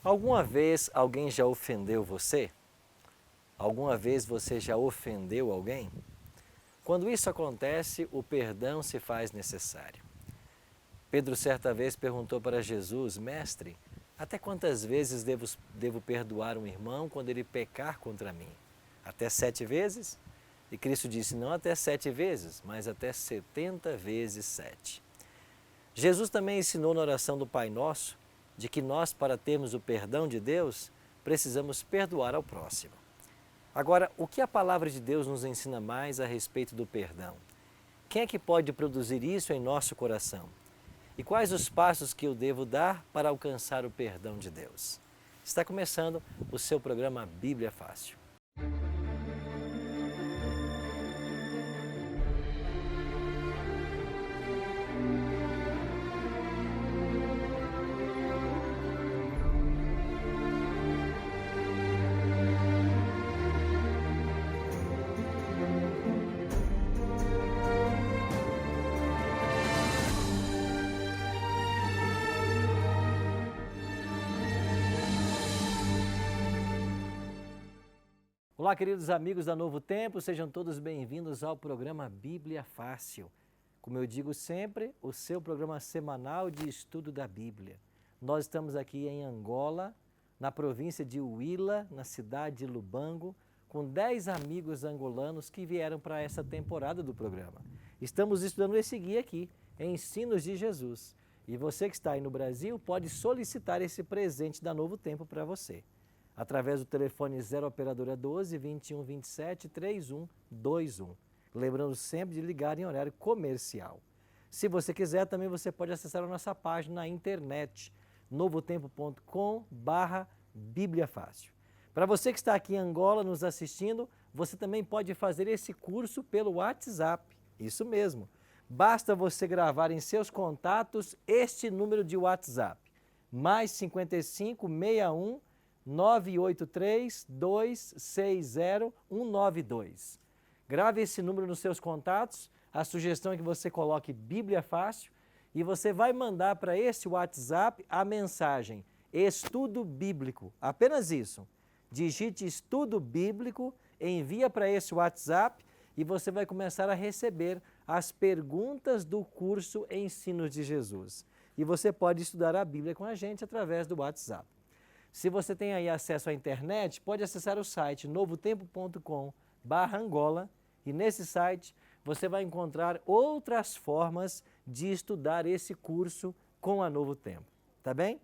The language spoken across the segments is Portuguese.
Alguma vez alguém já ofendeu você? Alguma vez você já ofendeu alguém? Quando isso acontece, o perdão se faz necessário. Pedro certa vez perguntou para Jesus: Mestre, até quantas vezes devo perdoar um irmão quando ele pecar contra mim? Até 7 vezes? E Cristo disse: não até 7 vezes, mas até 70 vezes 7. Jesus também ensinou na oração do Pai Nosso de que nós, para termos o perdão de Deus, precisamos perdoar ao próximo. Agora, o que a palavra de Deus nos ensina mais a respeito do perdão? Quem é que pode produzir isso em nosso coração? E quais os passos que eu devo dar para alcançar o perdão de Deus? Está começando o seu programa Bíblia Fácil. Olá, queridos amigos da Novo Tempo, sejam todos bem-vindos ao programa Bíblia Fácil. Como eu digo sempre, o seu programa semanal de estudo da Bíblia. Nós estamos aqui em Angola, na província de Huila, na cidade de Lubango, com 10 amigos angolanos que vieram para essa temporada do programa. Estamos estudando esse guia aqui, Ensinos de Jesus. E você que está aí no Brasil pode solicitar esse presente da Novo Tempo para você, através do telefone 0 operadora 12 21 27 3121. Lembrando sempre de ligar em horário comercial. Se você quiser, também você pode acessar a nossa página na internet, novotempo.com/Bíblia Fácil. Para você que está aqui em Angola nos assistindo, você também pode fazer esse curso pelo WhatsApp. Isso mesmo. Basta você gravar em seus contatos este número de WhatsApp, mais 55 61 983-260-192. Grave esse número nos seus contatos. A sugestão é que você coloque Bíblia Fácil e você vai mandar para esse WhatsApp a mensagem Estudo Bíblico. Apenas isso. Digite Estudo Bíblico, envia para esse WhatsApp e você vai começar a receber as perguntas do curso Ensinos de Jesus. E você pode estudar a Bíblia com a gente através do WhatsApp. Se você tem aí acesso à internet, pode acessar o site novotempo.com/Angola e nesse site você vai encontrar outras formas de estudar esse curso com a Novo Tempo, tá bem?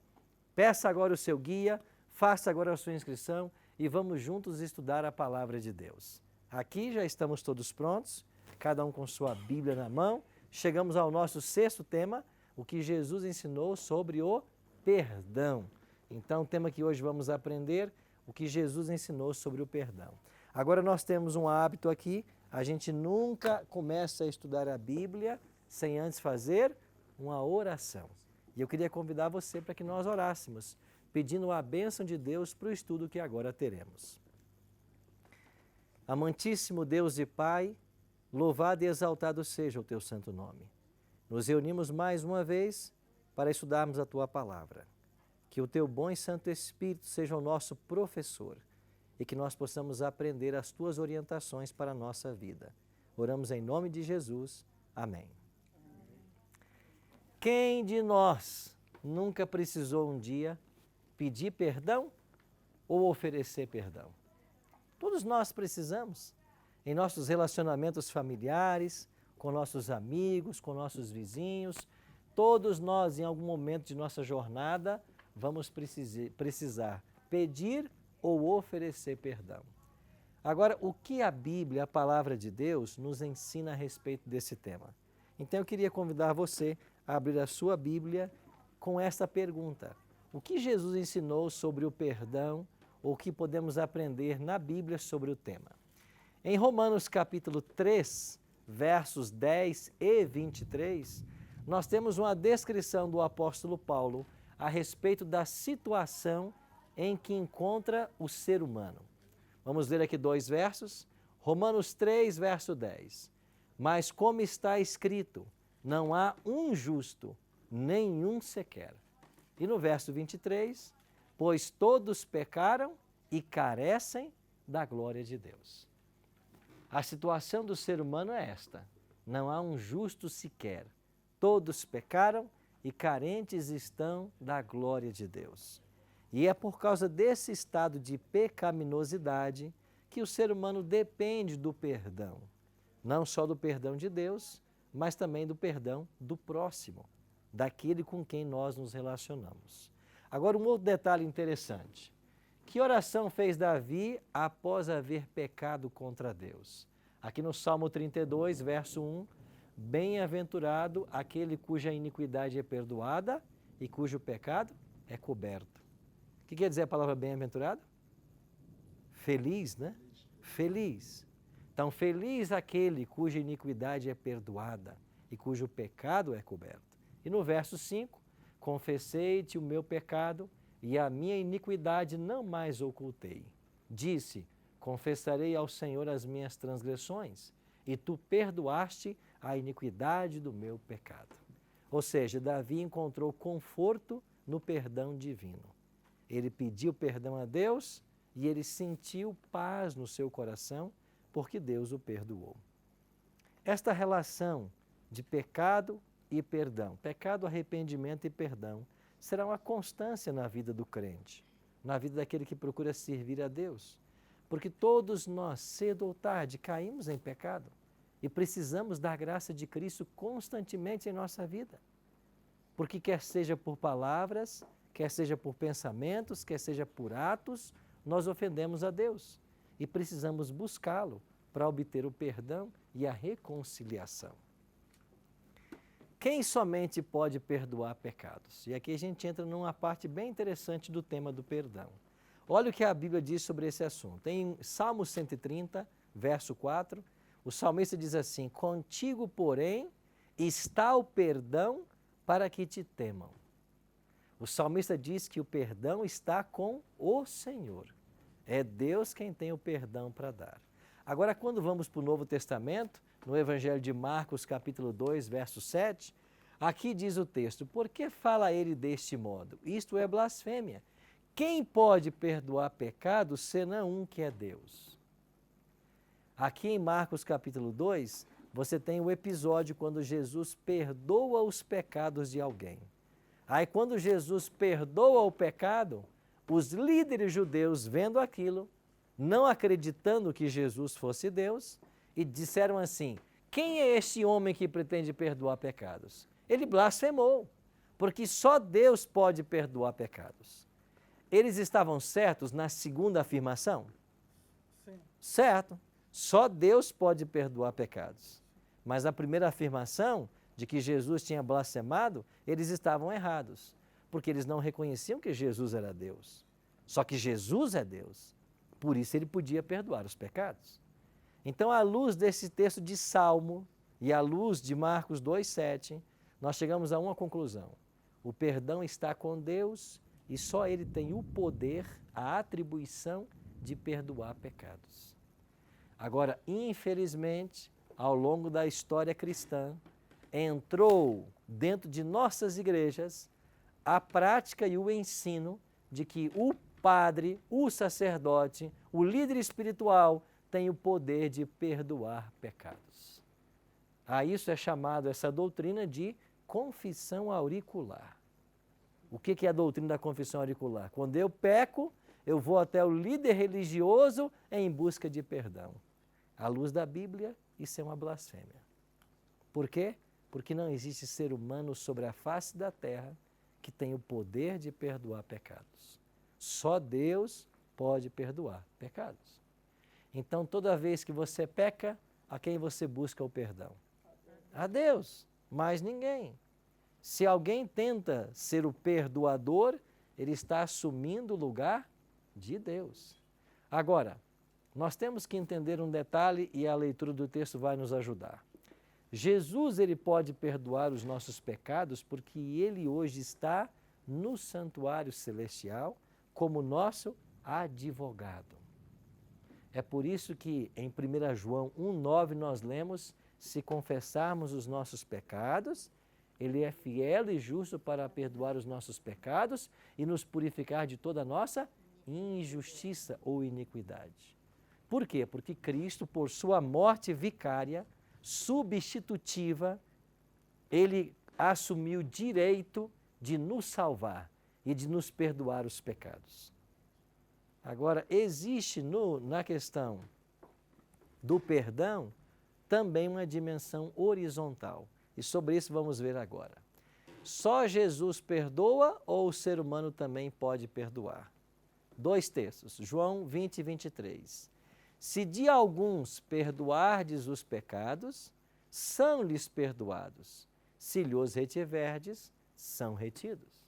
Peça agora o seu guia, faça agora a sua inscrição e vamos juntos estudar a Palavra de Deus. Aqui já estamos todos prontos, cada um com sua Bíblia na mão. Chegamos ao nosso 6º tema, o que Jesus ensinou sobre o perdão. Então, o tema que hoje vamos aprender, o que Jesus ensinou sobre o perdão. Agora nós temos um hábito aqui, a gente nunca começa a estudar a Bíblia sem antes fazer uma oração. E eu queria convidar você para que nós orássemos, pedindo a bênção de Deus para o estudo que agora teremos. Amantíssimo Deus e Pai, louvado e exaltado seja o teu santo nome. Nos reunimos mais uma vez para estudarmos a tua palavra. Que o teu bom e santo Espírito seja o nosso professor e que nós possamos aprender as tuas orientações para a nossa vida. Oramos em nome de Jesus. Amém. Quem de nós nunca precisou um dia pedir perdão ou oferecer perdão? Todos nós precisamos, em nossos relacionamentos familiares, com nossos amigos, com nossos vizinhos. Todos nós, em algum momento de nossa jornada, vamos precisar pedir ou oferecer perdão. Agora, o que a Bíblia, a Palavra de Deus, nos ensina a respeito desse tema? Então, eu queria convidar você a abrir a sua Bíblia com esta pergunta. O que Jesus ensinou sobre o perdão ou o que podemos aprender na Bíblia sobre o tema? Em Romanos capítulo 3, versos 10 e 23, nós temos uma descrição do apóstolo Paulo a respeito da situação em que encontra o ser humano. Vamos ler aqui 2 versos. Romanos 3, verso 10. Mas como está escrito, não há um justo, nenhum sequer. E no verso 23, pois todos pecaram e carecem da glória de Deus. A situação do ser humano é esta: não há um justo sequer. Todos pecaram e carentes estão da glória de Deus. E é por causa desse estado de pecaminosidade que o ser humano depende do perdão. Não só do perdão de Deus, mas também do perdão do próximo, daquele com quem nós nos relacionamos. Agora, um outro detalhe interessante. Que oração fez Davi após haver pecado contra Deus? Aqui no Salmo 32, verso 1, bem-aventurado aquele cuja iniquidade é perdoada e cujo pecado é coberto. O que quer dizer a palavra bem-aventurado? Feliz, né? Feliz. Então, feliz aquele cuja iniquidade é perdoada e cujo pecado é coberto. E no verso 5, confessei-te o meu pecado e a minha iniquidade não mais ocultei. Disse, confessarei ao Senhor as minhas transgressões e tu perdoaste a iniquidade do meu pecado. Ou seja, Davi encontrou conforto no perdão divino. Ele pediu perdão a Deus e ele sentiu paz no seu coração porque Deus o perdoou. Esta relação de pecado e perdão, pecado, arrependimento e perdão, será uma constância na vida do crente, na vida daquele que procura servir a Deus. Porque todos nós, cedo ou tarde, caímos em pecado e precisamos da graça de Cristo constantemente em nossa vida. Porque quer seja por palavras, quer seja por pensamentos, quer seja por atos, nós ofendemos a Deus e precisamos buscá-lo para obter o perdão e a reconciliação. Quem somente pode perdoar pecados? E aqui a gente entra numa parte bem interessante do tema do perdão. Olha o que a Bíblia diz sobre esse assunto. Em Salmo 130, verso 4, o salmista diz assim: contigo, porém, está o perdão para que te temam. O salmista diz que o perdão está com o Senhor. É Deus quem tem o perdão para dar. Agora, quando vamos para o Novo Testamento, no Evangelho de Marcos, capítulo 2, verso 7, aqui diz o texto: por que fala ele deste modo? Isto é blasfêmia. Quem pode perdoar pecados senão um que é Deus? Aqui em Marcos, capítulo 2, você tem o episódio quando Jesus perdoa os pecados de alguém. Aí, quando Jesus perdoa o pecado, os líderes judeus, vendo aquilo, não acreditando que Jesus fosse Deus, e disseram assim: quem é este homem que pretende perdoar pecados? Ele blasfemou, porque só Deus pode perdoar pecados. Eles estavam certos na segunda afirmação? Sim. Certo. Só Deus pode perdoar pecados. Mas a primeira afirmação, de que Jesus tinha blasfemado, eles estavam errados, porque eles não reconheciam que Jesus era Deus. Só que Jesus é Deus, por isso ele podia perdoar os pecados. Então, à luz desse texto de Salmo e à luz de Marcos 2,7, nós chegamos a uma conclusão: o perdão está com Deus e só Ele tem o poder, a atribuição de perdoar pecados. Agora, infelizmente, ao longo da história cristã, entrou dentro de nossas igrejas a prática e o ensino de que o padre, o sacerdote, o líder espiritual tem o poder de perdoar pecados. A isso é chamado essa doutrina de confissão auricular. O que é a doutrina da confissão auricular? Quando eu peco, eu vou até o líder religioso em busca de perdão. À luz da Bíblia, isso é uma blasfêmia. Por quê? Porque não existe ser humano sobre a face da terra que tem o poder de perdoar pecados. Só Deus pode perdoar pecados. Então, toda vez que você peca, a quem você busca o perdão? A Deus, mais ninguém. Se alguém tenta ser o perdoador, ele está assumindo o lugar de Deus. Agora, nós temos que entender um detalhe e a leitura do texto vai nos ajudar. Jesus, ele pode perdoar os nossos pecados porque ele hoje está no santuário celestial como nosso advogado. É por isso que em 1 João 1,9 nós lemos: se confessarmos os nossos pecados, Ele é fiel e justo para perdoar os nossos pecados e nos purificar de toda a nossa injustiça ou iniquidade. Por quê? Porque Cristo, por sua morte vicária, substitutiva, Ele assumiu o direito de nos salvar e de nos perdoar os pecados. Agora, existe na questão do perdão também uma dimensão horizontal. E sobre isso vamos ver agora. Só Jesus perdoa ou o ser humano também pode perdoar? 2 textos, João 20 e 23. Se de alguns perdoardes os pecados, são-lhes perdoados. Se lhos retiverdes, são retidos.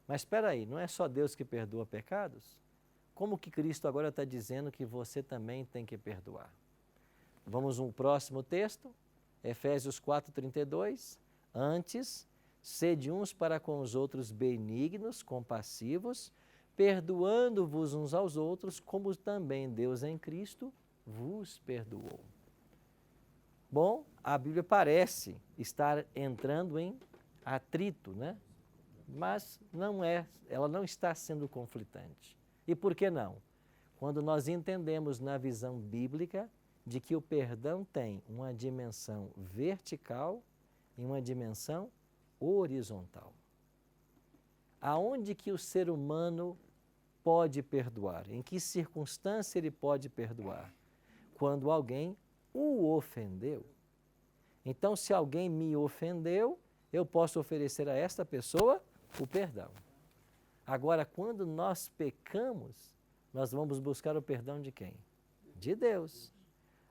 Mas espera aí, não é só Deus que perdoa pecados? Como que Cristo agora está dizendo que você também tem que perdoar? Vamos um próximo texto, Efésios 4:32. Antes, sede uns para com os outros benignos, compassivos, perdoando-vos uns aos outros, como também Deus em Cristo vos perdoou. Bom, a Bíblia parece estar entrando em atrito, né? Mas ela não está sendo conflitante. E por que não? Quando nós entendemos na visão bíblica de que o perdão tem uma dimensão vertical e uma dimensão horizontal. Aonde que o ser humano pode perdoar? Em que circunstância ele pode perdoar? Quando alguém o ofendeu. Então, se alguém me ofendeu, eu posso oferecer a esta pessoa o perdão. Agora, quando nós pecamos, nós vamos buscar o perdão de quem? De Deus.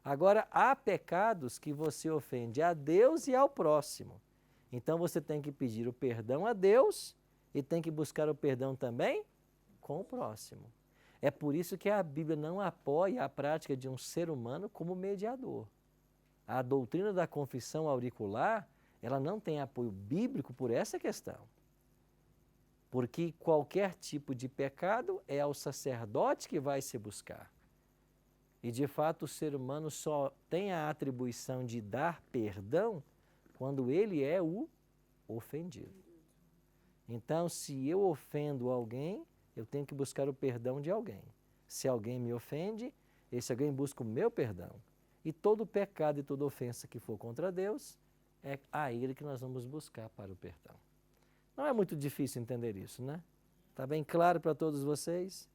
Agora, há pecados que você ofende a Deus e ao próximo. Então, você tem que pedir o perdão a Deus e tem que buscar o perdão também com o próximo. É por isso que a Bíblia não apoia a prática de um ser humano como mediador. A doutrina da confissão auricular, ela não tem apoio bíblico por essa questão. Porque qualquer tipo de pecado é ao sacerdote que vai se buscar. E, de fato, o ser humano só tem a atribuição de dar perdão quando ele é o ofendido. Então, se eu ofendo alguém, eu tenho que buscar o perdão de alguém. Se alguém me ofende, esse alguém busca o meu perdão. E todo pecado e toda ofensa que for contra Deus, é a Ele que nós vamos buscar para o perdão. Não é muito difícil entender isso, né? Está bem claro para todos vocês?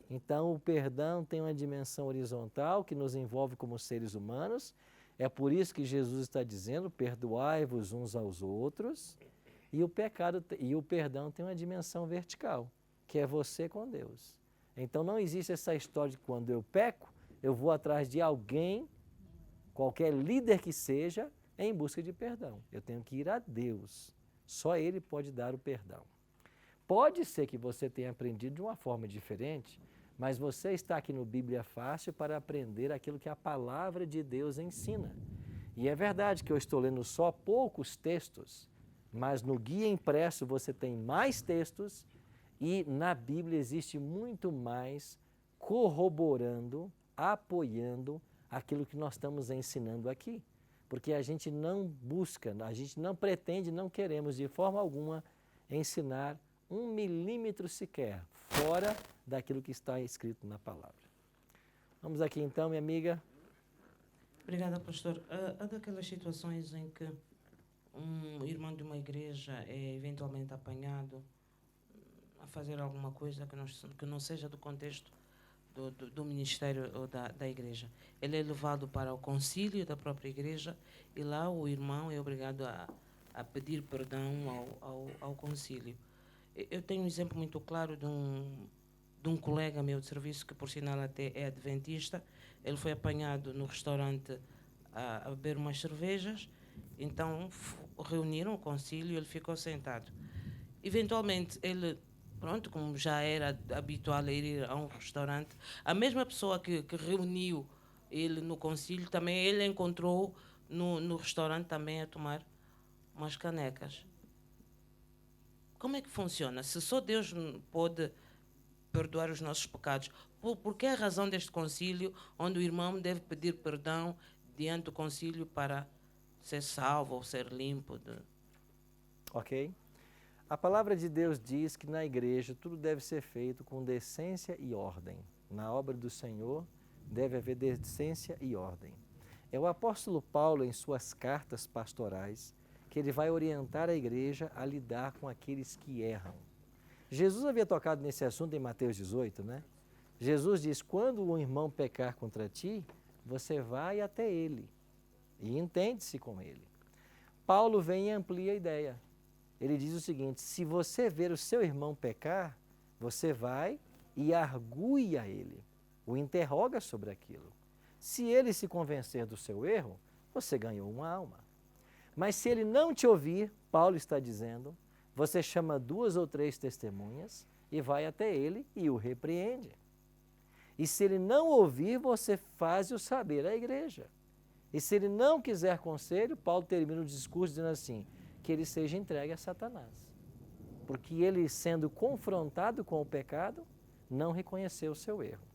Então, o perdão tem uma dimensão horizontal que nos envolve como seres humanos. É por isso que Jesus está dizendo, perdoai-vos uns aos outros. E o perdão tem uma dimensão vertical, que é você com Deus. Então, não existe essa história de quando eu peco, eu vou atrás de alguém, qualquer líder que seja, em busca de perdão. Eu tenho que ir a Deus. Só Ele pode dar o perdão. Pode ser que você tenha aprendido de uma forma diferente, mas você está aqui no Bíblia Fácil para aprender aquilo que a palavra de Deus ensina. E é verdade que eu estou lendo só poucos textos, mas no guia impresso você tem mais textos e na Bíblia existe muito mais corroborando, apoiando aquilo que nós estamos ensinando aqui. Porque a gente não busca, a gente não pretende, não queremos de forma alguma ensinar 1 milímetro sequer fora daquilo que está escrito na palavra. Vamos aqui então, minha amiga. Obrigada, pastor. Há daquelas situações em que um irmão de uma igreja é eventualmente apanhado a fazer alguma coisa que não seja do contexto do ministério ou da igreja. Ele é levado para o concílio da própria igreja e lá o irmão é obrigado a pedir perdão ao concílio. Eu tenho um exemplo muito claro de um colega meu de serviço, que por sinal até é adventista. Ele foi apanhado no restaurante a beber umas cervejas, então reuniram o concílio e ele ficou sentado. Eventualmente, ele, pronto, como já era habitual ir a um restaurante, a mesma pessoa que reuniu ele no concílio, também ele encontrou no restaurante também a tomar umas canecas. Como é que funciona? Se só Deus pode perdoar os nossos pecados, por que a razão deste concílio, onde o irmão deve pedir perdão diante do concílio para ser salvo ou ser limpo? Ok? A palavra de Deus diz que na igreja tudo deve ser feito com decência e ordem. Na obra do Senhor deve haver decência e ordem. É o apóstolo Paulo, em suas cartas pastorais, que ele vai orientar a igreja a lidar com aqueles que erram. Jesus havia tocado nesse assunto em Mateus 18, né? Jesus diz, quando um irmão pecar contra ti, você vai até ele e entende-se com ele. Paulo vem e amplia a ideia. Ele diz o seguinte, se você ver o seu irmão pecar, você vai e argue a ele, o interroga sobre aquilo. Se ele se convencer do seu erro, você ganhou uma alma. Mas se ele não te ouvir, Paulo está dizendo, você chama 2 ou 3 testemunhas e vai até ele e o repreende. E se ele não ouvir, você faz-o saber à igreja. E se ele não quiser conselho, Paulo termina o discurso dizendo assim, que ele seja entregue a Satanás. Porque ele, sendo confrontado com o pecado, não reconheceu o seu erro.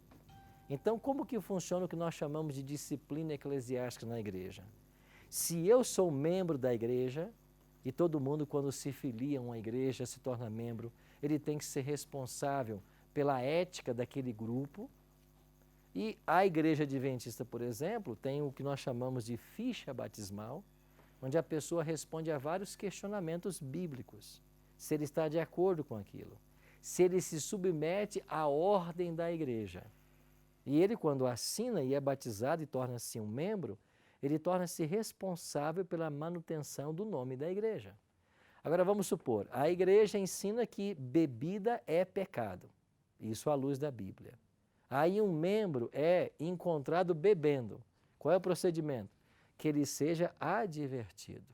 Então, como que funciona o que nós chamamos de disciplina eclesiástica na igreja? Se eu sou membro da igreja, e todo mundo quando se filia a uma igreja, se torna membro, ele tem que ser responsável pela ética daquele grupo. E a igreja adventista, por exemplo, tem o que nós chamamos de ficha batismal, onde a pessoa responde a vários questionamentos bíblicos, se ele está de acordo com aquilo, se ele se submete à ordem da igreja. E ele, quando assina e é batizado e torna-se um membro, ele torna-se responsável pela manutenção do nome da igreja. Agora vamos supor, a igreja ensina que bebida é pecado, isso à luz da Bíblia. Aí um membro é encontrado bebendo. Qual é o procedimento? Que ele seja advertido.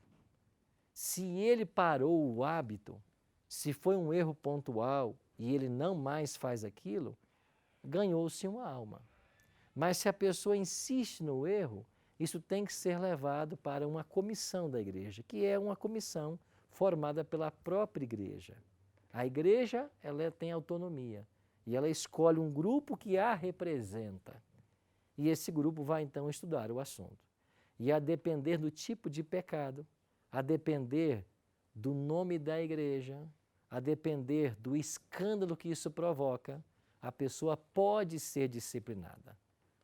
Se ele parou o hábito, se foi um erro pontual e ele não mais faz aquilo, ganhou-se uma alma. Mas se a pessoa insiste no erro, isso tem que ser levado para uma comissão da igreja, que é uma comissão formada pela própria igreja. A igreja, ela tem autonomia e ela escolhe um grupo que a representa. E esse grupo vai então estudar o assunto. E a depender do tipo de pecado, a depender do nome da igreja, a depender do escândalo que isso provoca, a pessoa pode ser disciplinada.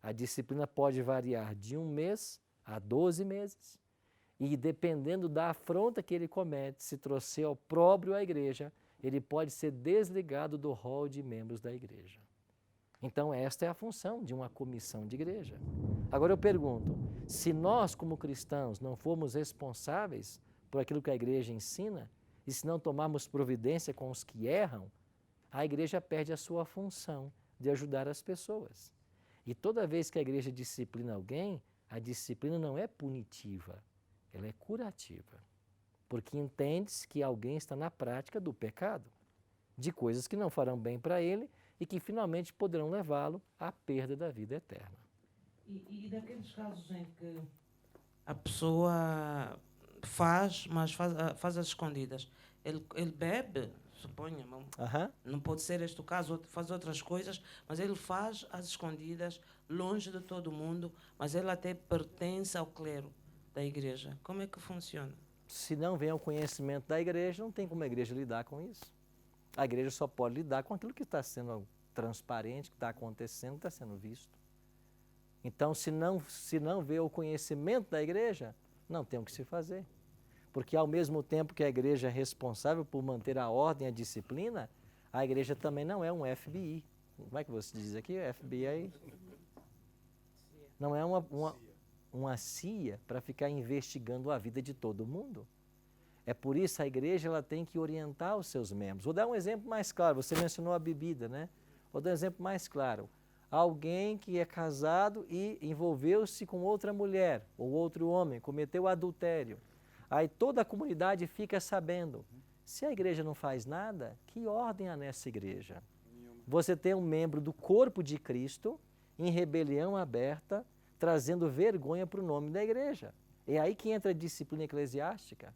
A disciplina pode variar de 1 mês a 12 meses. E dependendo da afronta que ele comete, se trouxer opróbrio à igreja, ele pode ser desligado do rol de membros da igreja. Então esta é a função de uma comissão de igreja. Agora eu pergunto, se nós como cristãos não formos responsáveis por aquilo que a igreja ensina, e se não tomarmos providência com os que erram, a igreja perde a sua função de ajudar as pessoas. E toda vez que a igreja disciplina alguém, a disciplina não é punitiva, ela é curativa. Porque entende-se que alguém está na prática do pecado, de coisas que não farão bem para ele e que finalmente poderão levá-lo à perda da vida eterna. E daqueles casos em que a pessoa faz, mas faz às escondidas. Ele bebe, suponha, não pode ser este o caso, faz outras coisas, mas ele faz às escondidas, longe de todo mundo, mas ele até pertence ao clero da igreja. Como é que funciona? Se não vem ao conhecimento da igreja, não tem como a igreja lidar com isso. A igreja só pode lidar com aquilo que está sendo transparente, que está acontecendo, que está sendo visto. Então, se não vê o conhecimento da igreja, não tem o que se fazer. Porque ao mesmo tempo que a igreja é responsável por manter a ordem e a disciplina, a igreja também não é um FBI. Como é que você diz aqui? FBI? Não é uma CIA para ficar investigando a vida de todo mundo. É por isso a igreja ela tem que orientar os seus membros. Vou dar um exemplo mais claro. Você mencionou a bebida, né? Vou dar um exemplo mais claro. Alguém que é casado e envolveu-se com outra mulher ou outro homem, cometeu adultério. Aí toda a comunidade fica sabendo. Se a igreja não faz nada, que ordem há nessa igreja? Você tem um membro do corpo de Cristo em rebelião aberta, trazendo vergonha para o nome da igreja. É aí que entra a disciplina eclesiástica.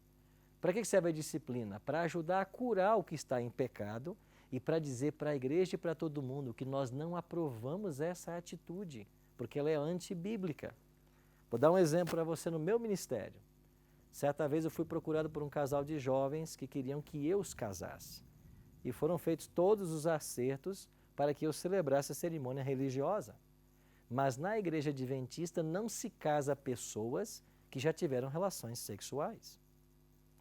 Para que serve a disciplina? Para ajudar a curar o que está em pecado e para dizer para a igreja e para todo mundo que nós não aprovamos essa atitude, porque ela é antibíblica. Vou dar um exemplo para você no meu ministério. Certa vez eu fui procurado por um casal de jovens que queriam que eu os casasse. E foram feitos todos os acertos para que eu celebrasse a cerimônia religiosa. Mas na igreja adventista não se casa pessoas que já tiveram relações sexuais.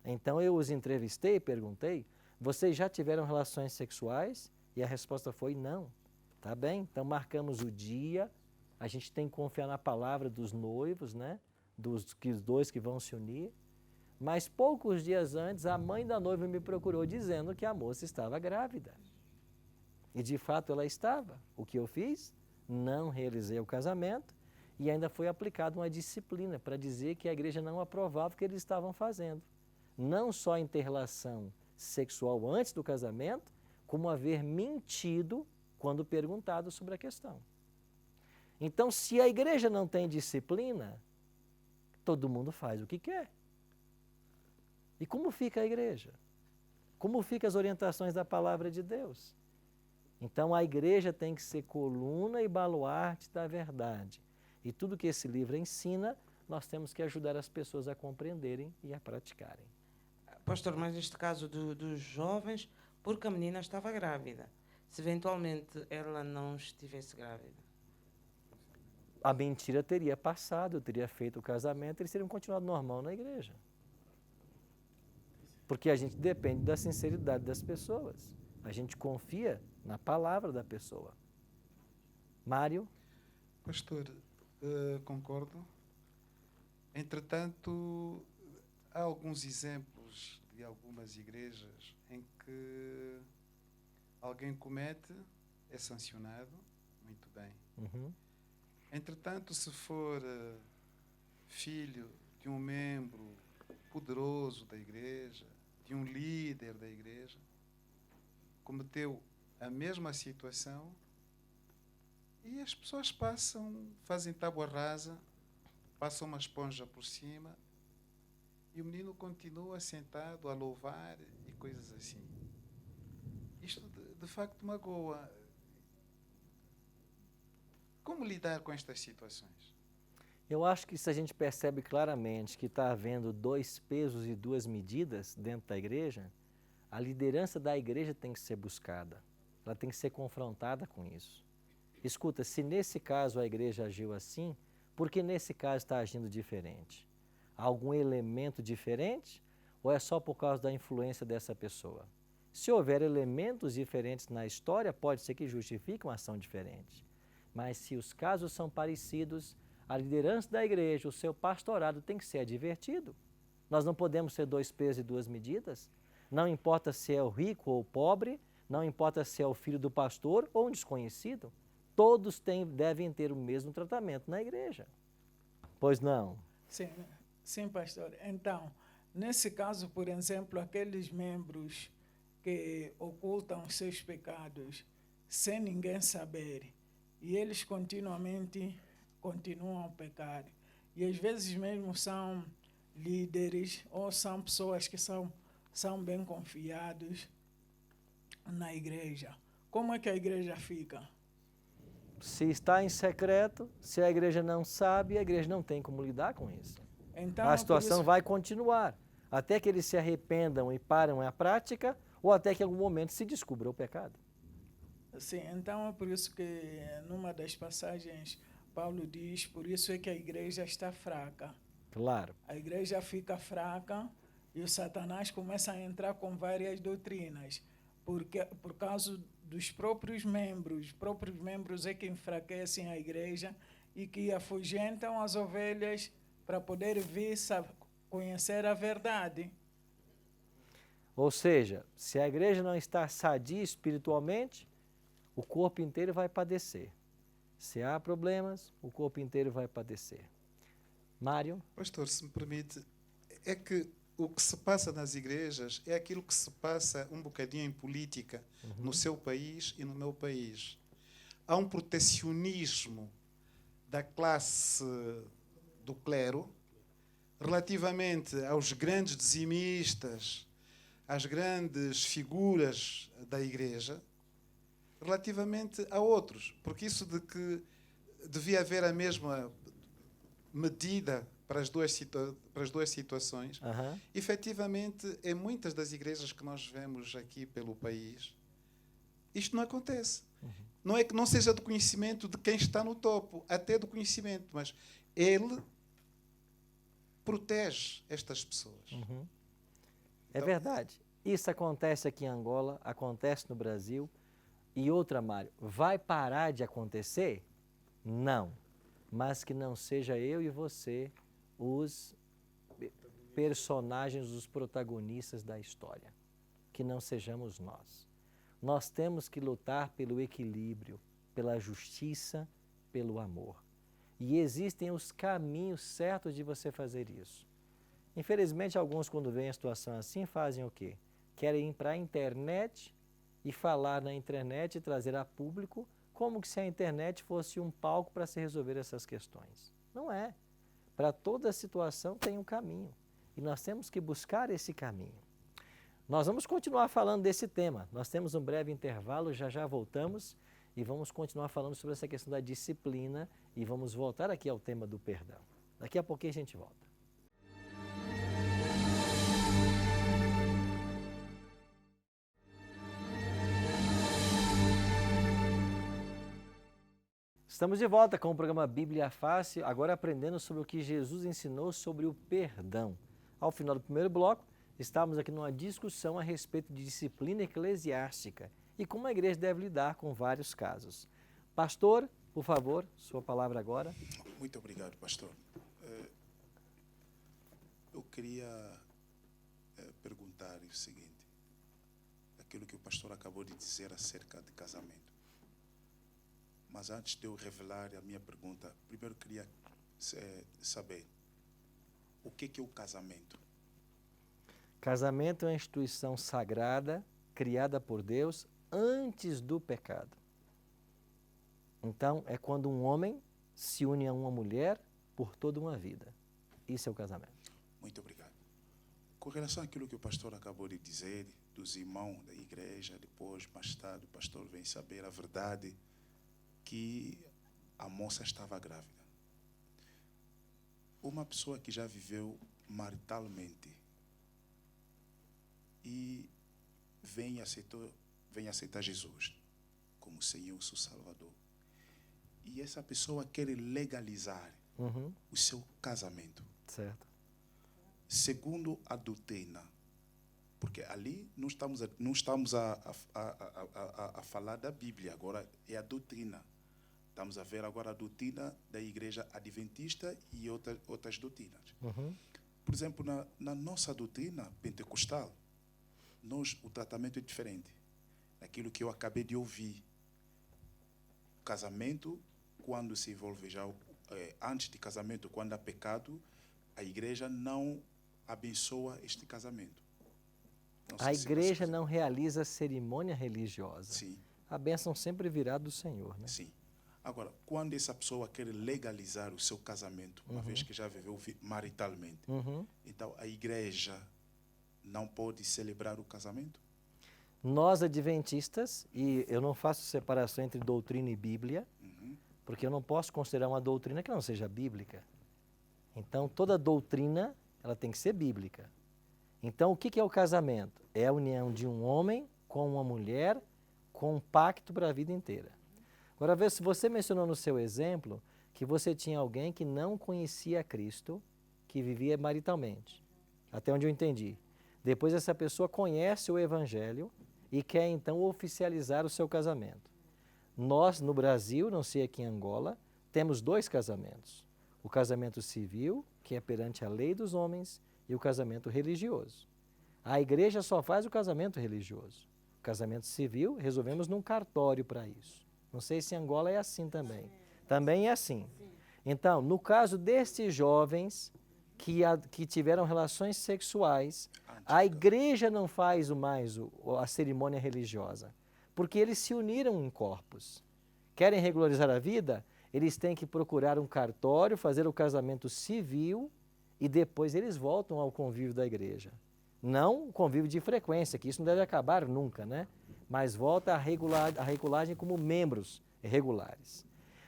Então eu os entrevistei e perguntei, vocês já tiveram relações sexuais? E a resposta foi não. Tá bem, então marcamos o dia, a gente tem que confiar na palavra dos noivos, né? Dos dois que vão se unir. Mas poucos dias antes, a mãe da noiva me procurou dizendo que a moça estava grávida. E de fato ela estava. O que eu fiz? Não realizei o casamento e ainda foi aplicada uma disciplina para dizer que a igreja não aprovava o que eles estavam fazendo. Não só em ter relação sexual antes do casamento, como haver mentido quando perguntado sobre a questão. Então, se a igreja não tem disciplina, todo mundo faz o que quer. E como fica a igreja? Como ficam as orientações da palavra de Deus? Então, a igreja tem que ser coluna e baluarte da verdade. E tudo que esse livro ensina, nós temos que ajudar as pessoas a compreenderem e a praticarem. Pastor, mas neste caso dos jovens, porque a menina estava grávida. Se eventualmente ela não estivesse grávida? A mentira teria passado, eu teria feito o casamento, eles teriam continuado normal na igreja. Porque a gente depende da sinceridade das pessoas. A gente confia na palavra da pessoa. Mário? Pastor, concordo. Entretanto, há alguns exemplos de algumas igrejas em que alguém comete, é sancionado, muito bem. Uhum. Entretanto, se for filho de um membro poderoso da igreja, de um líder da igreja, cometeu a mesma situação e as pessoas fazem tábua rasa, passam uma esponja por cima e o menino continua sentado a louvar e coisas assim. Isto de facto magoa. Como lidar com estas situações? Eu acho que se a gente percebe claramente que está havendo 2 pesos e 2 medidas dentro da igreja, a liderança da igreja tem que ser buscada. Ela tem que ser confrontada com isso. Escuta, se nesse caso a igreja agiu assim, por que nesse caso está agindo diferente? Há algum elemento diferente ou é só por causa da influência dessa pessoa? Se houver elementos diferentes na história, pode ser que justifique uma ação diferente. Mas se os casos são parecidos, a liderança da igreja, o seu pastorado tem que ser advertido. Nós não podemos ser 2 pesos e 2 medidas. Não importa se é o rico ou o pobre, não importa se é o filho do pastor ou um desconhecido. Todos devem ter o mesmo tratamento na igreja. Pois não? Sim, pastor. Então, nesse caso, por exemplo, aqueles membros que ocultam os seus pecados sem ninguém saber, e eles continuamente continuam a pecar. E às vezes mesmo são líderes ou são pessoas que são bem confiados na igreja. Como é que a igreja fica? Se está em secreto, se a igreja não sabe, a igreja não tem como lidar com isso. Então, a situação vai continuar, até que eles se arrependam e parem a prática, ou até que em algum momento se descubra o pecado. Sim, então é por isso que numa das passagens Paulo diz, por isso é que a igreja está fraca. Claro. A igreja fica fraca e o Satanás começa a entrar com várias doutrinas, porque por causa dos próprios membros é que enfraquecem a igreja e que afugentam as ovelhas para poder vir conhecer a verdade. Ou seja, se a igreja não está sadia espiritualmente, o corpo inteiro vai padecer. Se há problemas, o corpo inteiro vai padecer. Mário? Pastor, se me permite, é que o que se passa nas igrejas é aquilo que se passa um bocadinho em política no seu país e no meu país. Há um protecionismo da classe do clero relativamente aos grandes dizimistas, às grandes figuras da igreja, relativamente a outros. Porque isso de que devia haver a mesma medida para as duas situações. Aham. Efetivamente, em muitas das igrejas que nós vemos aqui pelo país, isto não acontece. Não é que não seja do conhecimento de quem está no topo, até do conhecimento, mas ele protege estas pessoas. É verdade. Isso acontece aqui em Angola, acontece no Brasil. E outra, Mário, vai parar de acontecer? Não. Mas que não seja eu e você os personagens, os protagonistas da história. Que não sejamos nós. Nós temos que lutar pelo equilíbrio, pela justiça, pelo amor. E existem os caminhos certos de você fazer isso. Infelizmente, alguns, quando veem a situação assim, fazem o quê? Querem ir para a internet e falar na internet e trazer a público como que se a internet fosse um palco para se resolver essas questões. Não é. Para toda situação tem um caminho. E nós temos que buscar esse caminho. Nós vamos continuar falando desse tema. Nós temos um breve intervalo, já voltamos e vamos continuar falando sobre essa questão da disciplina e vamos voltar aqui ao tema do perdão. Daqui a pouquinho a gente volta. Estamos de volta com o programa Bíblia Fácil, agora aprendendo sobre o que Jesus ensinou sobre o perdão. Ao final do primeiro bloco, estávamos aqui numa discussão a respeito de disciplina eclesiástica e como a igreja deve lidar com vários casos. Pastor, por favor, sua palavra agora. Muito obrigado, pastor. Eu queria perguntar o seguinte, aquilo que o pastor acabou de dizer acerca de casamento. Mas antes de eu revelar a minha pergunta, primeiro queria saber o que é o casamento? Casamento é uma instituição sagrada, criada por Deus antes do pecado. Então, é quando um homem se une a uma mulher por toda uma vida. Isso é o casamento. Muito obrigado. Com relação àquilo que o pastor acabou de dizer, dos irmãos da igreja, depois, mais tarde, o pastor vem saber a verdade que a moça estava grávida. Uma pessoa que já viveu maritalmente e vem aceitar Jesus como Senhor, seu Salvador. E essa pessoa quer legalizar o seu casamento. Certo. Segundo a doutrina, porque ali não estamos a falar da Bíblia, agora é a doutrina. Estamos a ver agora a doutrina da Igreja Adventista e outras doutrinas. Por exemplo, na nossa doutrina pentecostal, o tratamento é diferente. Daquilo que eu acabei de ouvir. O casamento, quando se envolve já, antes de casamento, quando há pecado, a igreja não abençoa este casamento. A igreja não realiza cerimônia religiosa. Sim. A bênção sempre virá do Senhor, né? Sim. Agora, quando essa pessoa quer legalizar o seu casamento, uma vez que já viveu maritalmente, então a igreja não pode celebrar o casamento? Nós, adventistas, e eu não faço separação entre doutrina e Bíblia, porque eu não posso considerar uma doutrina que não seja bíblica. Então, toda doutrina, ela tem que ser bíblica. Então, o que é o casamento? É a união de um homem com uma mulher, com um pacto para a vida inteira. Agora, vê se você mencionou no seu exemplo que você tinha alguém que não conhecia Cristo, que vivia maritalmente. Até onde eu entendi. Depois essa pessoa conhece o Evangelho e quer então oficializar o seu casamento. Nós, no Brasil, não sei aqui em Angola, temos dois casamentos. O casamento civil, que é perante a lei dos homens, e o casamento religioso. A igreja só faz o casamento religioso. O casamento civil, resolvemos num cartório para isso. Não sei se em Angola é assim também. Também é assim. Então, no caso destes jovens que tiveram relações sexuais, a igreja não faz mais a cerimônia religiosa, porque eles se uniram em corpos. Querem regularizar a vida? Eles têm que procurar um cartório, fazer o casamento civil e depois eles voltam ao convívio da igreja. Não o convívio de frequência, que isso não deve acabar nunca, né? Mas volta a regulagem como membros regulares.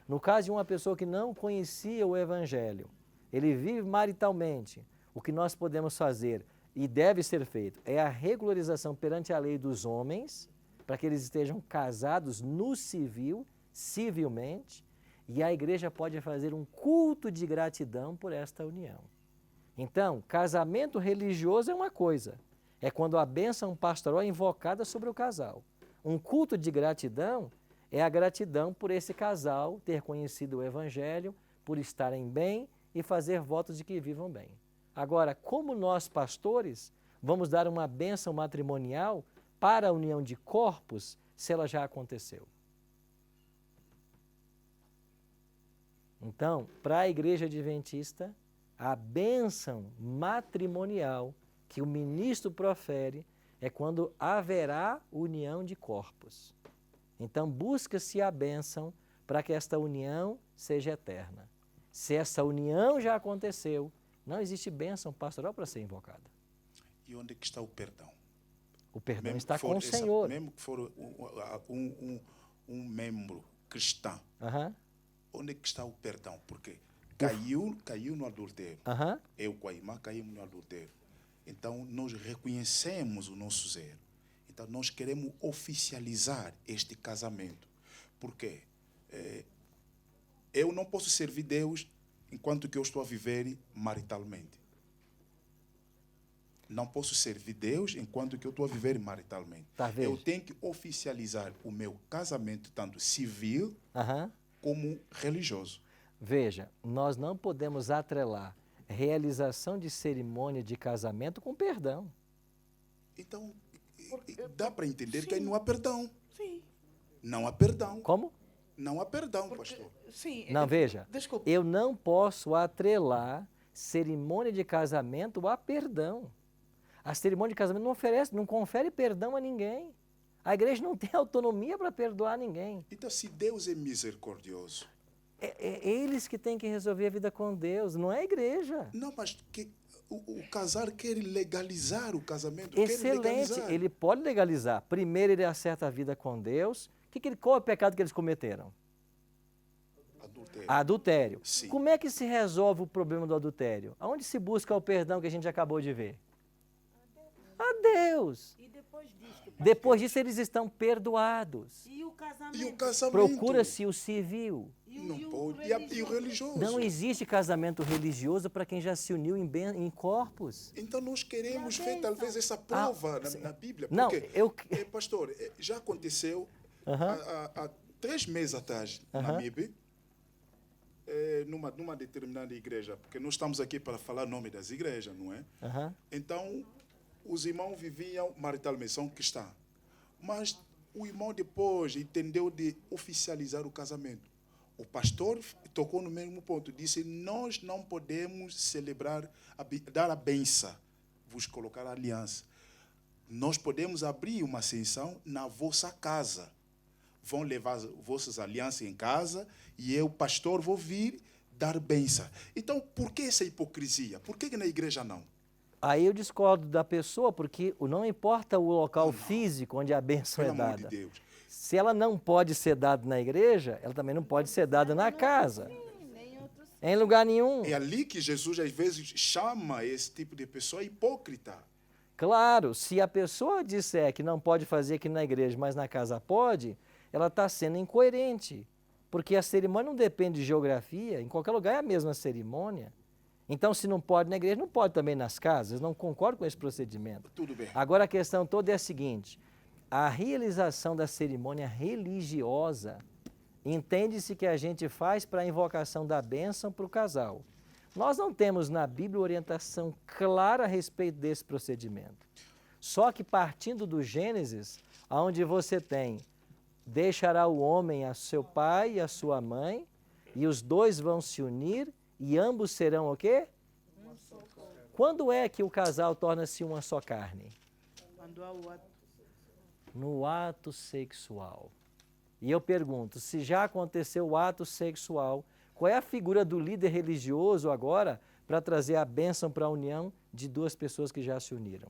No caso de uma pessoa que não conhecia o Evangelho, ele vive maritalmente, o que nós podemos fazer e deve ser feito é a regularização perante a lei dos homens, para que eles estejam casados no civil, civilmente, e a igreja pode fazer um culto de gratidão por esta união. Então, casamento religioso é uma coisa, é quando a bênção pastoral é invocada sobre o casal. Um culto de gratidão é a gratidão por esse casal ter conhecido o Evangelho, por estarem bem e fazer votos de que vivam bem. Agora, como nós, pastores, vamos dar uma bênção matrimonial para a união de corpos se ela já aconteceu? Então, para a Igreja Adventista, a bênção matrimonial que o ministro profere é quando haverá união de corpos. Então, busca-se a bênção para que esta união seja eterna. Se essa união já aconteceu, não existe bênção pastoral para ser invocada. E onde é que está o perdão? O perdão Mesmo está que for com o Senhor. Mesmo que for um membro cristão, onde é que está o perdão? Porque caiu no adultério. Eu com a irmã caímos no adultério. Então, nós reconhecemos o nosso erro. Então, nós queremos oficializar este casamento. Porque eu não posso servir Deus enquanto que eu estou a viver maritalmente. Não posso servir Deus enquanto que eu estou a viver maritalmente. Tá, veja. Eu tenho que oficializar o meu casamento, tanto civil como religioso. Veja, nós não podemos atrelar realização de cerimônia de casamento com perdão. Então, dá para entender que aí não há perdão. Sim. Não há perdão. Como? Não há perdão, pastor. Sim. Não, veja, Desculpe. eu não posso atrelar cerimônia de casamento a perdão. A cerimônia de casamento não confere perdão a ninguém. A igreja não tem autonomia para perdoar ninguém. Então, se Deus é misericordioso... É eles que têm que resolver a vida com Deus, não é a igreja. Não, mas o casar quer legalizar o casamento. Excelente, quer legalizar. ele pode legalizar. Primeiro ele acerta a vida com Deus. Qual é o pecado que eles cometeram? Adultério. Adultério. Sim. Como é que se resolve o problema do adultério? Aonde se busca o perdão que a gente acabou de ver? A Deus. E Depois disso eles estão perdoados. E o casamento? E o casamento? Procura-se o civil. Não pode. E o religioso? Não existe casamento religioso para quem já se uniu em corpos. Então nós queremos ver talvez essa prova na Bíblia. Não, Porque, pastor, já aconteceu há 3 meses atrás na MIB, numa determinada igreja, porque nós estamos aqui para falar o nome das igrejas, não é? Então, os irmãos viviam maritalmente, são cristãos. Mas o irmão depois entendeu de oficializar o casamento. O pastor tocou no mesmo ponto, disse, nós não podemos celebrar, dar a benção, vos colocar a aliança. Nós podemos abrir uma sessão na vossa casa. Vão levar vossas alianças em casa e eu, pastor, vou vir dar benção. Então, por que essa hipocrisia? Por que na igreja não? Aí eu discordo da pessoa, porque não importa o local físico onde a bênção Pelo é amor de dada. Deus. Se ela não pode ser dada na igreja, ela também não pode ser dada na casa. Em lugar nenhum. É ali que Jesus, às vezes, chama esse tipo de pessoa hipócrita. Claro, se a pessoa disser que não pode fazer aqui na igreja, mas na casa pode, ela está sendo incoerente. Porque a cerimônia não depende de geografia, em qualquer lugar é a mesma cerimônia. Então, se não pode na igreja, não pode também nas casas. Não concordo com esse procedimento. Tudo bem. Agora, a questão toda é a seguinte: a realização da cerimônia religiosa entende-se que a gente faz para a invocação da bênção para o casal. Nós não temos na Bíblia orientação clara a respeito desse procedimento. Só que partindo do Gênesis, onde você tem, deixará o homem a seu pai e a sua mãe, e os dois vão se unir, e ambos serão o quê? Quando é que o casal torna-se uma só carne? Quando há o ato. No ato sexual. E eu pergunto, se já aconteceu o ato sexual, qual é a figura do líder religioso agora para trazer a bênção para a união de duas pessoas que já se uniram?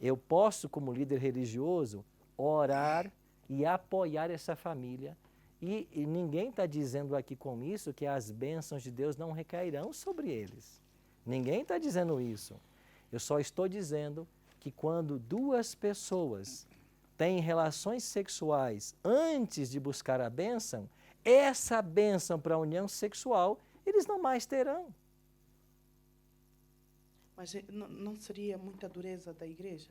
Eu posso, como líder religioso, orar e apoiar essa família E ninguém está dizendo aqui com isso que as bênçãos de Deus não recairão sobre eles. Ninguém está dizendo isso. Eu só estou dizendo que quando duas pessoas têm relações sexuais antes de buscar a bênção, essa bênção para a união sexual, eles não mais terão. Mas não seria muita dureza da igreja?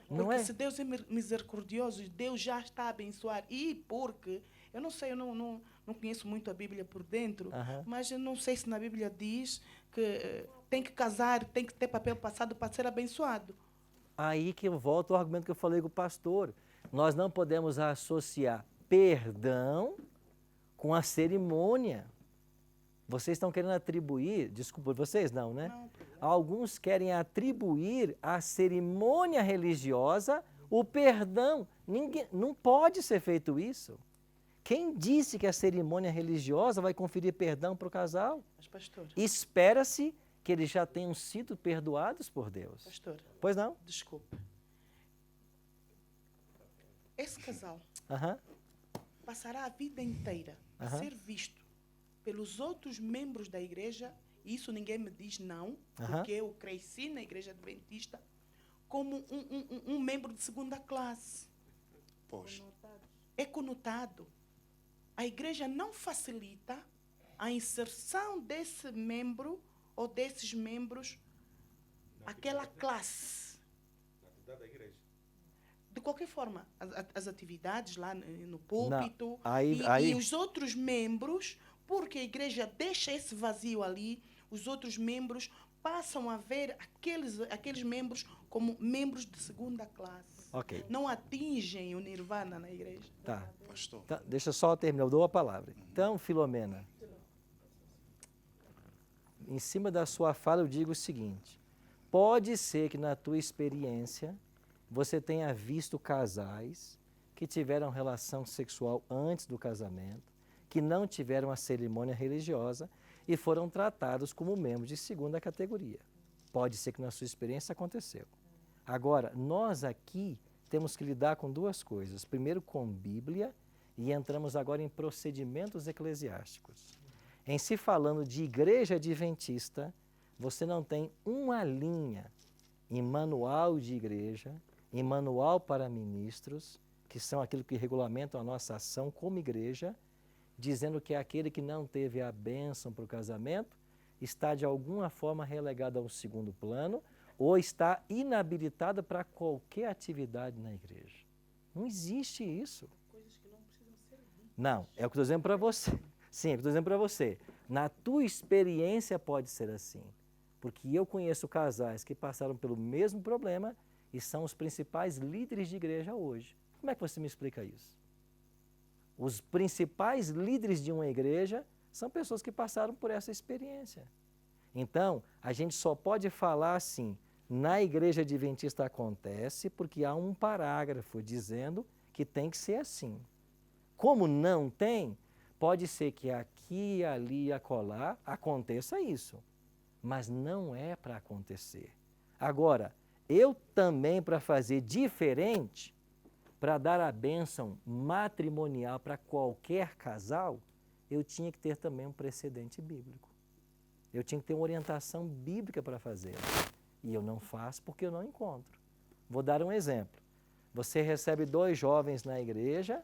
Não Porque é? se Deus é misericordioso, Deus já está a abençoar. E porque, eu não sei, eu não conheço muito a Bíblia por dentro, Aham. mas eu não sei se na Bíblia diz que tem que casar, tem que ter papel passado para ser abençoado. Aí que eu volto ao argumento que eu falei com o pastor. Nós não podemos associar perdão com a cerimônia. Vocês estão querendo atribuir, desculpa, vocês não, né? Não, Alguns querem atribuir à cerimônia religiosa o perdão. Ninguém, não pode ser feito isso. Quem disse que a cerimônia religiosa vai conferir perdão para o casal? mas pastor, Espera-se que eles já tenham sido perdoados por Deus. pastor, Pois não? desculpe. Esse casal Aham. passará a vida inteira a Aham. ser visto pelos outros membros da igreja, e isso ninguém me diz não, Aham. porque eu cresci na igreja adventista como um membro de segunda classe. Pois. É conotado. A igreja não facilita a inserção desse membro ou desses membros àquela classe. De qualquer forma, as atividades lá no púlpito e os outros membros, porque a igreja deixa esse vazio ali, os outros membros passam a ver aqueles membros como membros de segunda classe. Ok. Não atingem o nirvana na igreja. Tá. Pastor. Tá, deixa eu só terminar, eu dou a palavra. Então, Filomena, em cima da sua fala eu digo o seguinte: pode ser que na tua experiência você tenha visto casais que tiveram relação sexual antes do casamento, que não tiveram a cerimônia religiosa e foram tratados como membros de segunda categoria. Pode ser que na sua experiência aconteceu. Agora, nós aqui temos que lidar com duas coisas. Primeiro com Bíblia e entramos agora em procedimentos eclesiásticos. Em se falando de igreja adventista, você não tem uma linha em manual de igreja, em manual para ministros, que são aquilo que regulamentam a nossa ação como igreja, dizendo que aquele que não teve a bênção para o casamento está de alguma forma relegado ao segundo plano ou está inabilitado para qualquer atividade na igreja. Não existe isso. Não, é o que eu estou dizendo para você. Sim, é o que eu estou dizendo para você. Na tua experiência pode ser assim. Porque eu conheço casais que passaram pelo mesmo problema e são os principais líderes de igreja hoje. Como é que você me explica isso? Os principais líderes de uma igreja são pessoas que passaram por essa experiência. Então, a gente só pode falar assim, na igreja adventista acontece porque há um parágrafo dizendo que tem que ser assim. Como não tem, pode ser que aqui, ali e acolá aconteça isso, mas não é para acontecer. Agora, eu também, para fazer diferente, para dar a bênção matrimonial para qualquer casal, eu tinha que ter também um precedente bíblico. Eu tinha que ter uma orientação bíblica para fazer. E eu não faço porque eu não encontro. Vou dar um exemplo. Você recebe 2 jovens na igreja,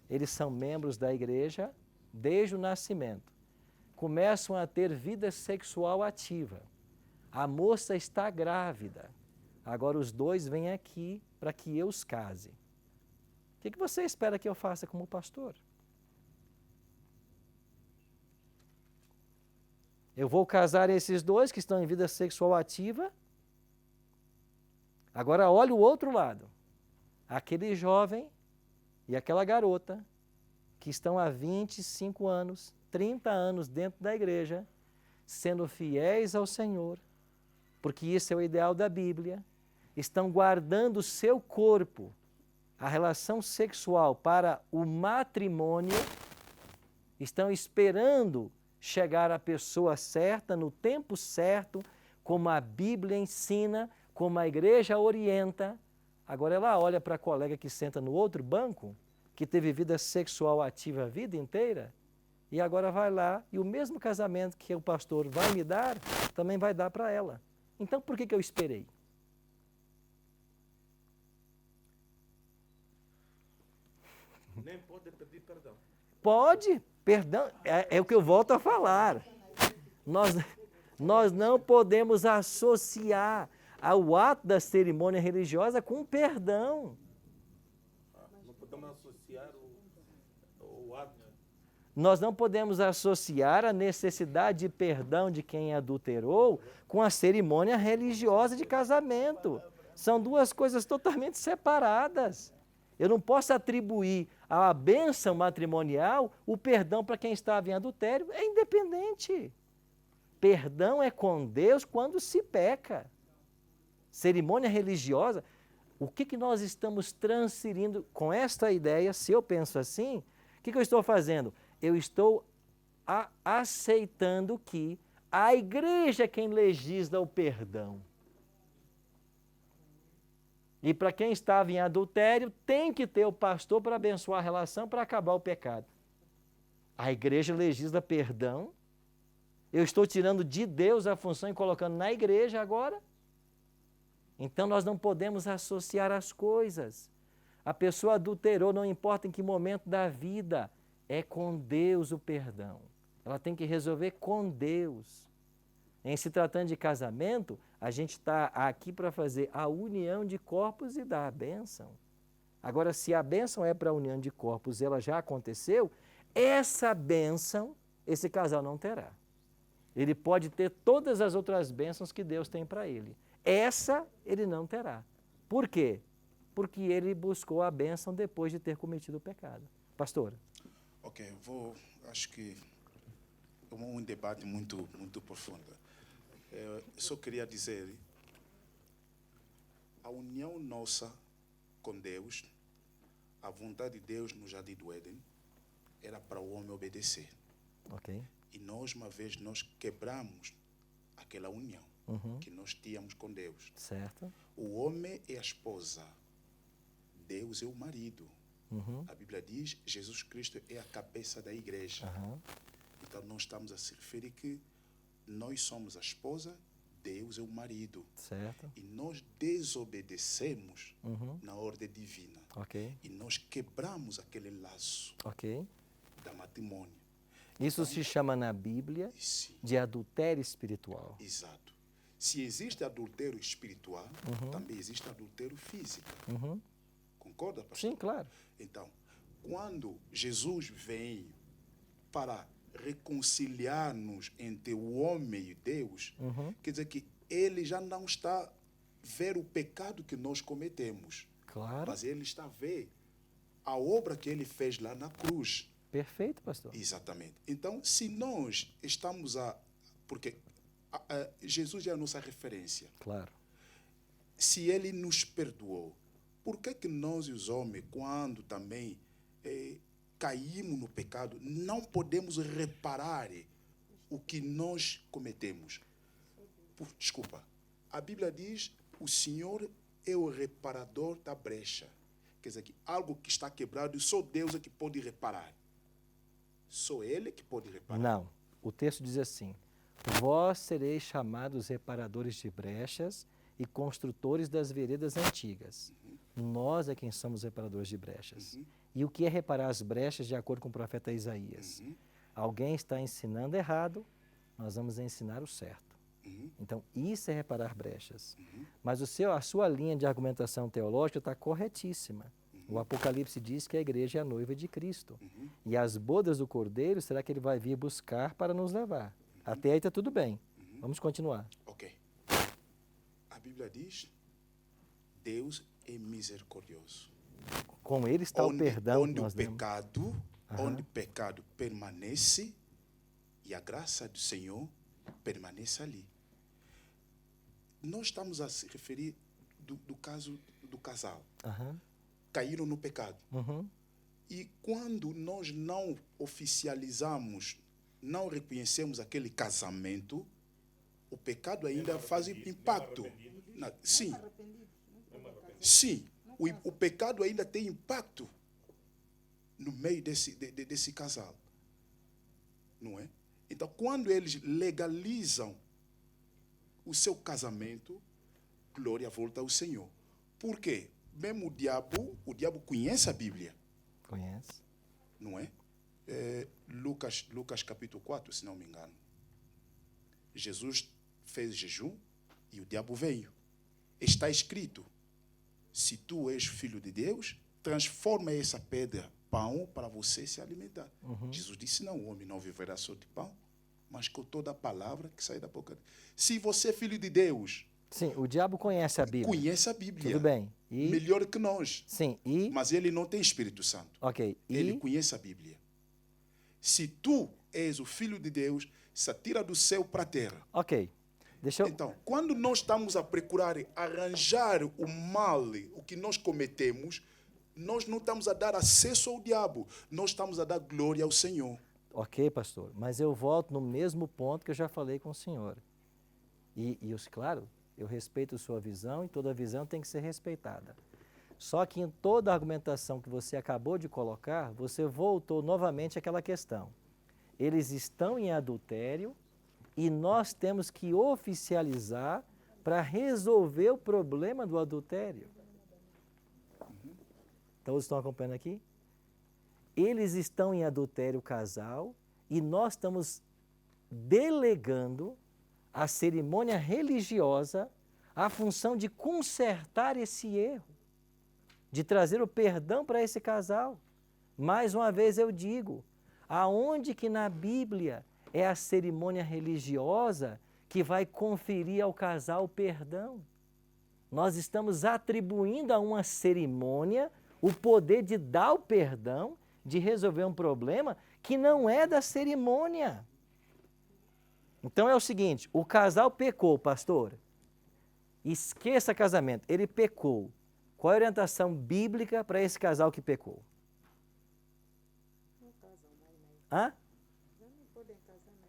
eles são membros da igreja desde o nascimento. Começam a ter vida sexual ativa. A moça está grávida. Agora os 2 vêm aqui para que eu os case. O que você espera que eu faça como pastor? Eu vou casar esses 2 que estão em vida sexual ativa. Agora olha o outro lado. Aquele jovem e aquela garota que estão há 25 anos, 30 anos dentro da igreja, sendo fiéis ao Senhor, porque isso é o ideal da Bíblia, estão guardando o seu corpo, a relação sexual para o matrimônio, estão esperando chegar a pessoa certa, no tempo certo, como a Bíblia ensina, como a igreja orienta. Agora ela olha para a colega que senta no outro banco que teve vida sexual ativa a vida inteira, e agora vai lá, e o mesmo casamento que o pastor vai me dar, também vai dar para ela. Então, por que eu esperei? Nem pode pedir perdão. Pode, perdão, é o que eu volto a falar. Nós não podemos associar ao ato da cerimônia religiosa com perdão. Não podemos associar o ato. Nós não podemos associar a necessidade de perdão de quem adulterou com a cerimônia religiosa de casamento. São duas coisas totalmente separadas. Eu não posso atribuir à bênção matrimonial o perdão para quem estava em adultério. É independente. Perdão é com Deus quando se peca. Cerimônia religiosa, o que nós estamos transferindo com esta ideia? Se eu penso assim, o que eu estou fazendo? Eu estou aceitando que a igreja é quem legisla o perdão. E para quem estava em adultério, tem que ter o pastor para abençoar a relação, para acabar o pecado. A igreja legisla perdão. Eu estou tirando de Deus a função e colocando na igreja agora. Então nós não podemos associar as coisas. A pessoa adulterou, não importa em que momento da vida, é com Deus o perdão. Ela tem que resolver com Deus. Em se tratando de casamento, a gente está aqui para fazer a união de corpos e dar a bênção. Agora, se a bênção é para a união de corpos e ela já aconteceu, essa bênção, esse casal não terá. Ele pode ter todas as outras bênçãos que Deus tem para ele. Essa ele não terá. Por quê? Porque ele buscou a bênção depois de ter cometido o pecado. Pastora. Ok, acho que é um debate muito profundo. Eu só queria dizer, a união nossa com Deus, a vontade de Deus no Jardim do Éden, era para o homem obedecer. Ok. E nós, uma vez, nós quebramos aquela união que nós tínhamos com Deus. Certo. O homem é a esposa, Deus é o marido. A Bíblia diz, Jesus Cristo é a cabeça da igreja. Então, nós estamos a se referir que nós somos a esposa, Deus é o marido. Certo. E nós desobedecemos na ordem divina. Ok. E nós quebramos aquele laço da matrimônio. Isso se chama na Bíblia de adultério espiritual. Exato. Se existe adultério espiritual, também existe adultério físico. Concorda, pastor? Sim, claro. Então, quando Jesus vem para reconciliar-nos entre o homem e Deus, quer dizer que ele já não está a ver o pecado que nós cometemos. Claro. Mas ele está a ver a obra que ele fez lá na cruz. Perfeito, pastor. Exatamente. Então, se nós estamos porque Jesus é a nossa referência. Claro. Se ele nos perdoou, por que nós, os homens, quando também caímos no pecado, não podemos reparar o que nós cometemos? Desculpa. A Bíblia diz, o Senhor é o reparador da brecha. Quer dizer, que algo que está quebrado, só Deus é que pode reparar. Só Ele que pode reparar. Não. O texto diz assim, vós sereis chamados reparadores de brechas e construtores das veredas antigas. Nós é quem somos reparadores de brechas. E o que é reparar as brechas, de acordo com o profeta Isaías? Alguém está ensinando errado, nós vamos ensinar o certo. Então, isso é reparar brechas. Mas a sua linha de argumentação teológica está corretíssima. O Apocalipse diz que a igreja é a noiva de Cristo. E as bodas do Cordeiro, será que ele vai vir buscar para nos levar? Até aí está tudo bem. Vamos continuar. Ok. A Bíblia diz, Deus é misericordioso. Com ele está o perdão. Onde o pecado permanece e a graça do Senhor permanece ali. Nós estamos a se referir do caso do casal. Caíram no pecado. E quando nós não oficializamos, não reconhecemos aquele casamento, o pecado ainda faz impacto. Sim. Sim. O pecado ainda tem impacto. no meio desse casal. Não é? Então, quando eles legalizam o seu casamento, glória volta ao Senhor. Por quê? Mesmo o diabo conhece a Bíblia. Conhece. Não é? Lucas capítulo 4, se não me engano. Jesus fez jejum e o diabo veio. Está escrito, se tu és filho de Deus, transforma essa pedra pão para você se alimentar. Jesus disse, não, o homem não viverá só de pão, mas com toda a palavra que sai da boca dele. Se você é filho de Deus... Sim, o diabo conhece a Bíblia. Conhece a Bíblia. Tudo bem. E... melhor que nós. Sim, mas ele não tem Espírito Santo. Ok. Ele conhece a Bíblia. Se tu és o Filho de Deus, se atira do céu para a terra. Ok. Então, quando nós estamos a procurar arranjar o mal, o que nós cometemos, nós não estamos a dar acesso ao diabo, nós estamos a dar glória ao Senhor. Ok, pastor, mas eu volto no mesmo ponto que eu já falei com o senhor. Claro, eu respeito a sua visão e toda visão tem que ser respeitada. Só que em toda a argumentação que você acabou de colocar, você voltou novamente àquela questão. Eles estão em adultério e nós temos que oficializar para resolver o problema do adultério. Todos estão acompanhando aqui? Eles estão em adultério, o casal, e nós estamos delegando a cerimônia religiosa a função de consertar esse erro, de trazer o perdão para esse casal. Mais uma vez eu digo, aonde que na Bíblia é a cerimônia religiosa que vai conferir ao casal o perdão? Nós estamos atribuindo a uma cerimônia o poder de dar o perdão, de resolver um problema que não é da cerimônia. Então é o seguinte, o casal pecou, pastor. Esqueça casamento, ele pecou. Qual é a orientação bíblica para esse casal que pecou? Hã?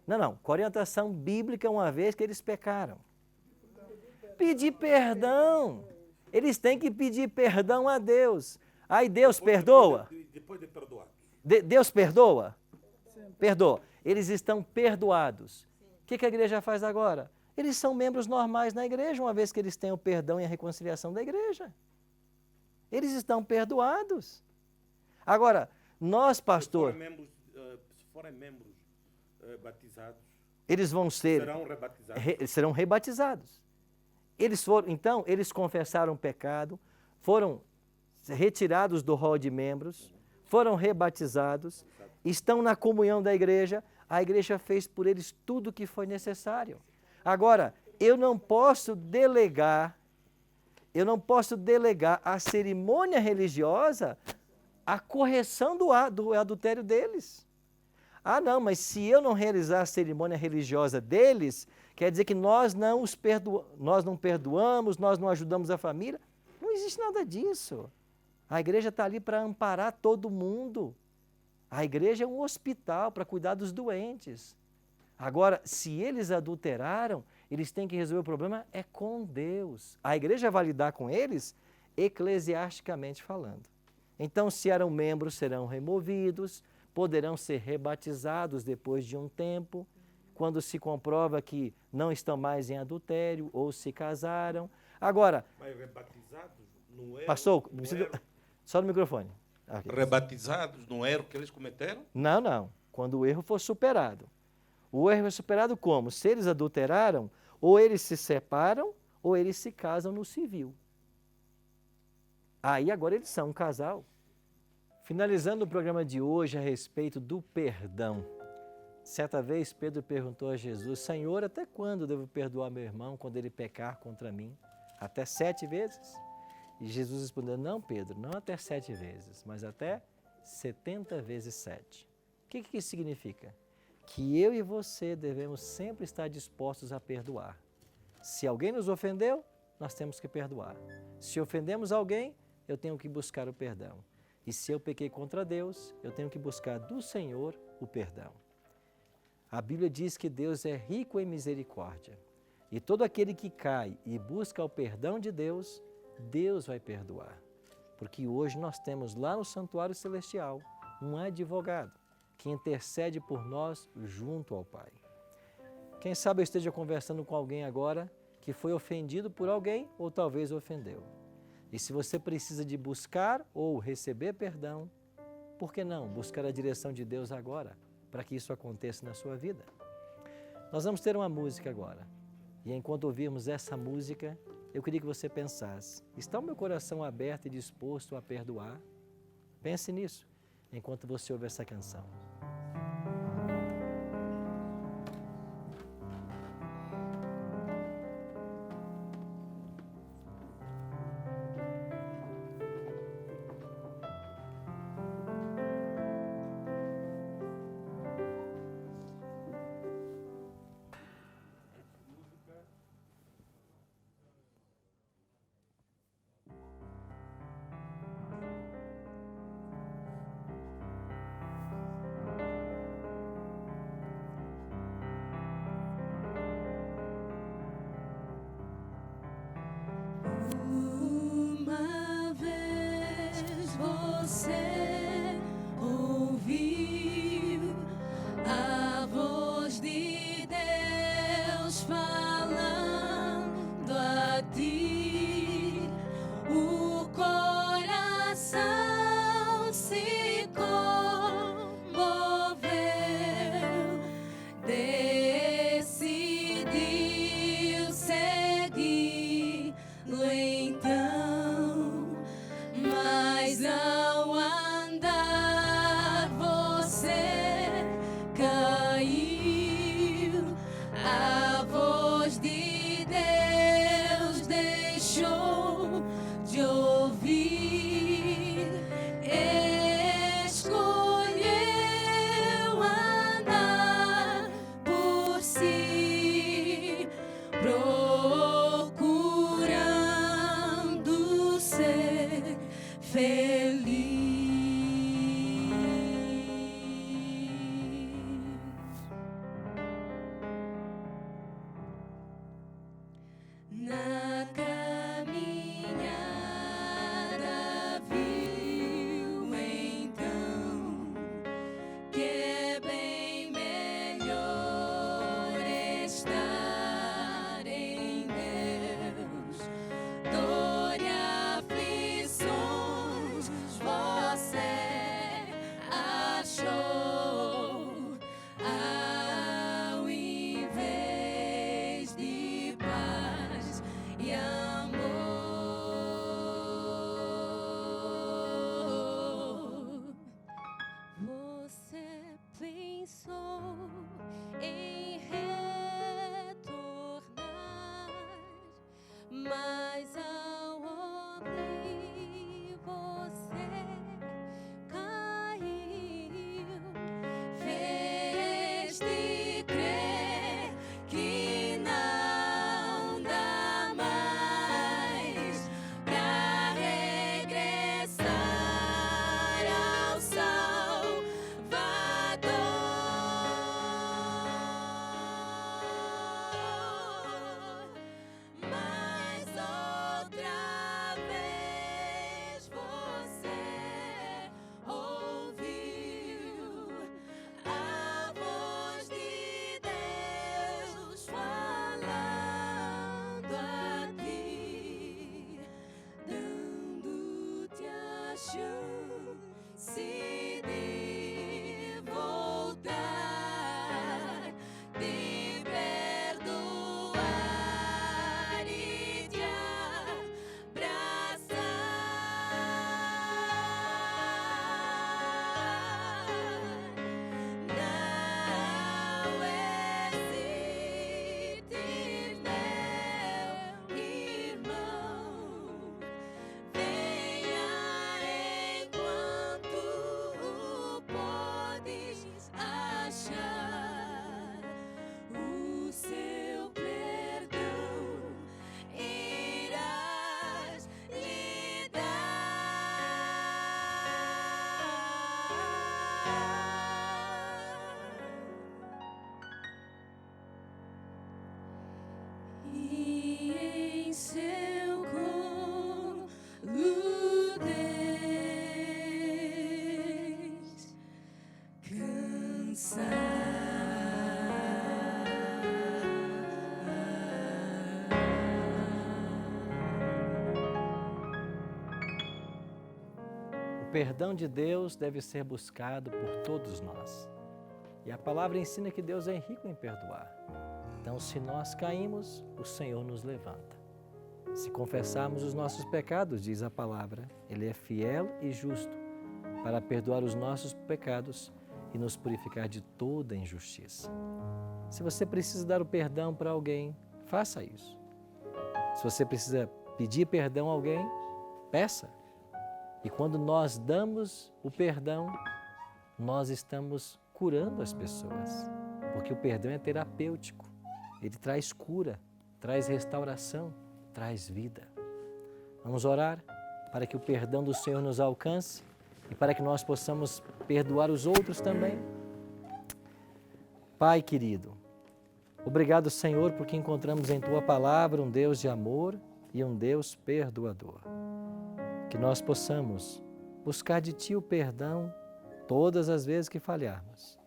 Não. Qual a orientação bíblica uma vez que eles pecaram? Pedir perdão. Eles têm que pedir perdão a Deus. Aí Deus perdoa? Depois de perdoar. Deus perdoa? Perdoa. Eles estão perdoados. O que a igreja faz agora? Eles são membros normais na igreja, uma vez que eles têm o perdão e a reconciliação da igreja. Eles estão perdoados. Agora, nós, pastor... Se forem membros batizados... Eles vão ser... Serão rebatizados. Serão rebatizados. Então, eles confessaram o pecado, foram retirados do rol de membros, foram rebatizados, estão na comunhão da igreja, a igreja fez por eles tudo o que foi necessário. Agora, eu não posso delegar à cerimônia religiosa a correção do adultério deles. Ah, não, mas se eu não realizar a cerimônia religiosa deles, quer dizer que nós não perdoamos, nós não ajudamos a família. Não existe nada disso. A igreja está ali para amparar todo mundo. A igreja é um hospital para cuidar dos doentes. Agora, se eles adulteraram, eles têm que resolver o problema com Deus. A igreja vai lidar com eles eclesiasticamente falando. Então, se eram membros, serão removidos, poderão ser rebatizados depois de um tempo, quando se comprova que não estão mais em adultério ou se casaram. Agora... Mas rebatizados no erro... Pastor, só no microfone. Aqui. Rebatizados no erro que eles cometeram? Não. Quando o erro for superado. O erro é superado como? Se eles adulteraram, ou eles se separam, ou eles se casam no civil. Aí agora eles são um casal. Finalizando o programa de hoje a respeito do perdão. Certa vez Pedro perguntou a Jesus, Senhor, até quando devo perdoar meu irmão quando ele pecar contra mim? Até 7 vezes? E Jesus respondeu, não, Pedro, não até 7 vezes, mas até 70 vezes 7. O que isso significa? Que eu e você devemos sempre estar dispostos a perdoar. Se alguém nos ofendeu, nós temos que perdoar. Se ofendemos alguém, eu tenho que buscar o perdão. E se eu pequei contra Deus, eu tenho que buscar do Senhor o perdão. A Bíblia diz que Deus é rico em misericórdia. E todo aquele que cai e busca o perdão de Deus, Deus vai perdoar. Porque hoje nós temos lá no Santuário Celestial um advogado que intercede por nós junto ao Pai. Quem sabe eu esteja conversando com alguém agora que foi ofendido por alguém ou talvez ofendeu. E se você precisa de buscar ou receber perdão, por que não buscar a direção de Deus agora, para que isso aconteça na sua vida? Nós vamos ter uma música agora. E enquanto ouvirmos essa música, eu queria que você pensasse, está o meu coração aberto e disposto a perdoar? Pense nisso, enquanto você ouve essa canção. perdão de Deus deve ser buscado por todos nós. E a palavra ensina que Deus é rico em perdoar. Então, se nós caímos, o Senhor nos levanta. Se confessarmos os nossos pecados, diz a palavra, Ele é fiel e justo para perdoar os nossos pecados e nos purificar de toda injustiça. Se você precisa dar o perdão para alguém, faça isso. Se você precisa pedir perdão a alguém, peça. E quando nós damos o perdão, nós estamos curando as pessoas, porque o perdão é terapêutico. Ele traz cura, traz restauração, traz vida. Vamos orar para que o perdão do Senhor nos alcance e para que nós possamos perdoar os outros também. Pai querido, obrigado, Senhor, porque encontramos em Tua palavra um Deus de amor e um Deus perdoador. Que nós possamos buscar de Ti o perdão todas as vezes que falharmos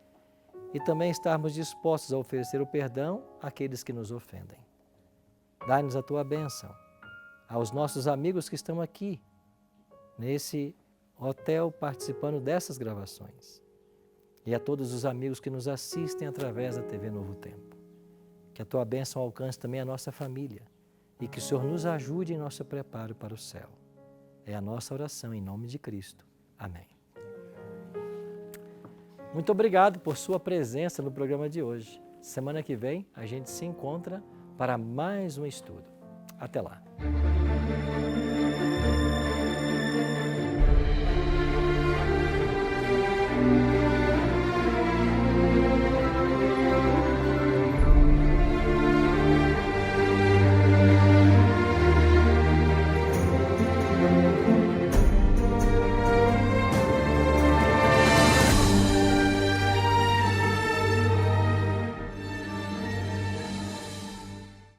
e também estarmos dispostos a oferecer o perdão àqueles que nos ofendem. Dá-nos a Tua bênção aos nossos amigos que estão aqui, nesse hotel, participando dessas gravações, e a todos os amigos que nos assistem através da TV Novo Tempo. Que a Tua bênção alcance também a nossa família e que o Senhor nos ajude em nosso preparo para o céu. É a nossa oração em nome de Cristo. Amém. Muito obrigado por sua presença no programa de hoje. Semana que vem a gente se encontra para mais um estudo. Até lá.